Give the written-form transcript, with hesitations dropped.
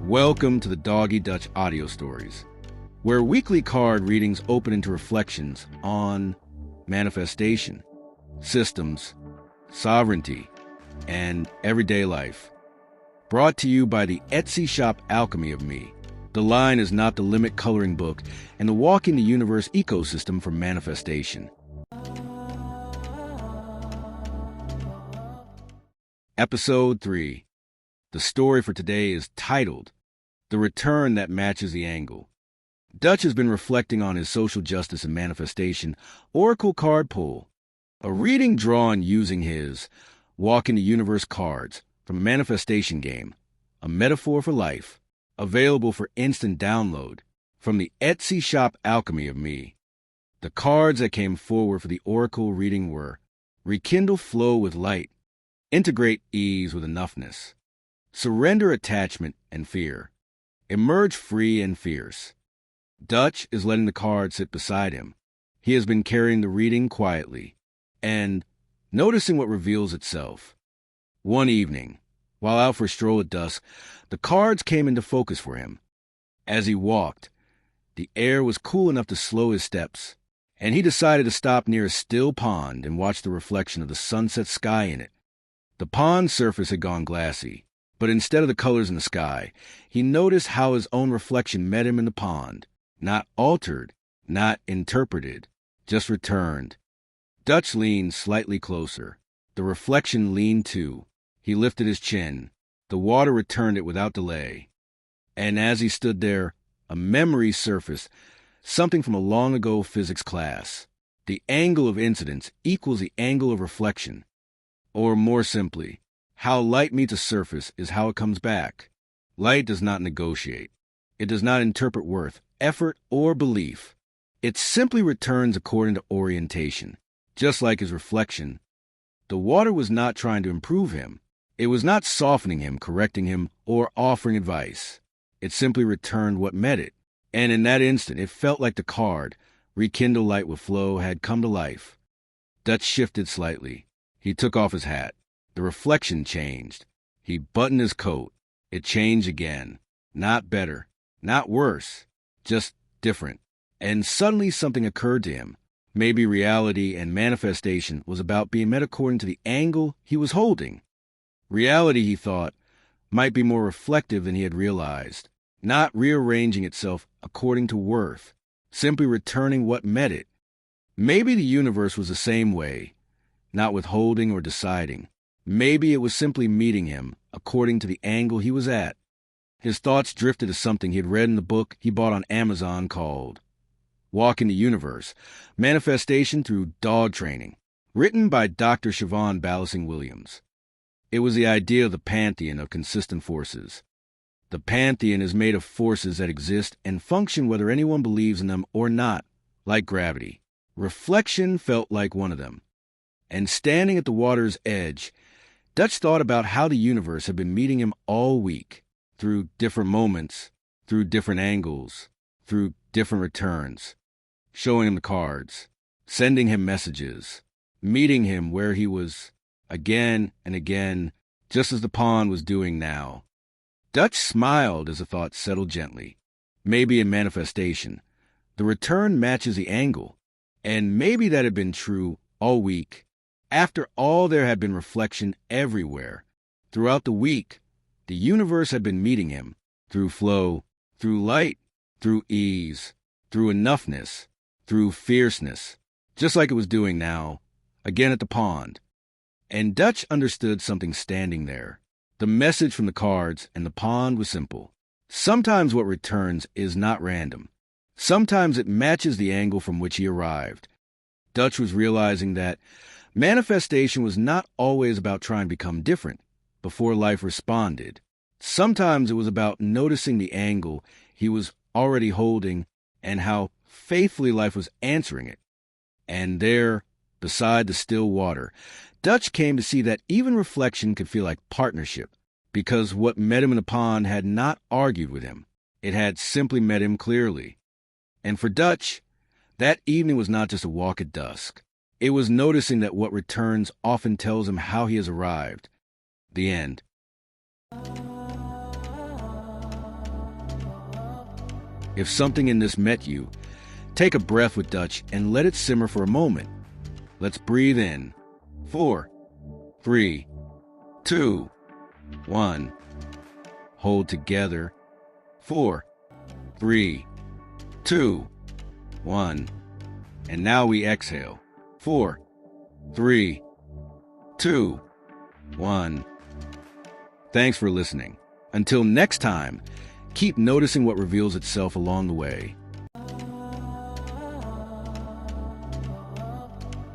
Welcome to the Doggy Dutch audio stories, where weekly card readings open into reflections on manifestation, systems, sovereignty, and everyday life. Brought to you by the Etsy shop Alchemy of Me. The Line is Not the Limit coloring book and the Walking the Universe ecosystem for manifestation. Episode 3. The story for today is titled, The Return That Matches the Angle. Dutch has been reflecting on his social justice and manifestation oracle card pull, a reading drawn using his Walking the Universe cards from a manifestation game, a metaphor for life, available for instant download from the Etsy shop Alchemy of Me. The cards that came forward for the oracle reading were Rekindle Flow with Light, Integrate Ease with Enoughness, Surrender Attachment and Fear, Emerge Free and Fierce. Dutch is letting the card sit beside him. He has been carrying the reading quietly and noticing what reveals itself. One evening, while out for a stroll at dusk, the cards came into focus for him. As he walked, the air was cool enough to slow his steps, and he decided to stop near a still pond and watch the reflection of the sunset sky in it. The pond's surface had gone glassy, but instead of the colors in the sky, he noticed how his own reflection met him in the pond, not altered, not interpreted, just returned. Dutch leaned slightly closer. The reflection leaned too. He lifted his chin. The water returned it without delay. And as he stood there, a memory surfaced, something from a long-ago physics class. The angle of incidence equals the angle of reflection. Or more simply, how light meets a surface is how it comes back. Light does not negotiate. It does not interpret worth, effort, or belief. It simply returns according to orientation. Just like his reflection, the water was not trying to improve him. It was not softening him, correcting him, or offering advice. It simply returned what met it. And in that instant, it felt like the card, Rekindle Light with Flow, had come to life. Dutch shifted slightly. He took off his hat. The reflection changed. He buttoned his coat. It changed again. Not better, not worse, just different. And suddenly something occurred to him. Maybe reality and manifestation was about being met according to the angle he was holding. Reality, he thought, might be more reflective than he had realized, not rearranging itself according to worth, simply returning what met it. Maybe the universe was the same way, not withholding or deciding. Maybe it was simply meeting him according to the angle he was at. His thoughts drifted to something he had read in the book he bought on Amazon called Walking the Universe, Manifestation Through Dog Training, written by Dr. Siobhan Ballasing Williams. It was the idea of the pantheon of consistent forces. The pantheon is made of forces that exist and function whether anyone believes in them or not, like gravity. Reflection felt like one of them. And standing at the water's edge, Dutch thought about how the universe had been meeting him all week, through different moments, through different angles, through different returns, showing him the cards, sending him messages, meeting him where he was, again and again, just as the pond was doing now. Dutch smiled as the thought settled gently. Maybe in manifestation, the return matches the angle, and maybe that had been true all week. After all, there had been reflection everywhere. Throughout the week, the universe had been meeting him, through flow, through light, through ease, through enoughness, through fierceness, just like it was doing now, again at the pond. And Dutch understood something standing there. The message from the cards and the pond was simple. Sometimes what returns is not random. Sometimes it matches the angle from which he arrived. Dutch was realizing that manifestation was not always about trying to become different before life responded. Sometimes it was about noticing the angle he was already holding and how faithfully life was answering it. And there, beside the still water, Dutch came to see that even reflection could feel like partnership, because what met him in the pond had not argued with him. It had simply met him clearly. And for Dutch, that evening was not just a walk at dusk. It was noticing that what returns often tells him how he has arrived. The end. If something in this met you, take a breath with Dutch and let it simmer for a moment. Let's breathe in. 4, 3, 2, 1. Hold together. 4, 3, 2, 1. And now we exhale. 4, 3, 2, 1. Thanks for listening. Until next time, keep noticing what reveals itself along the way.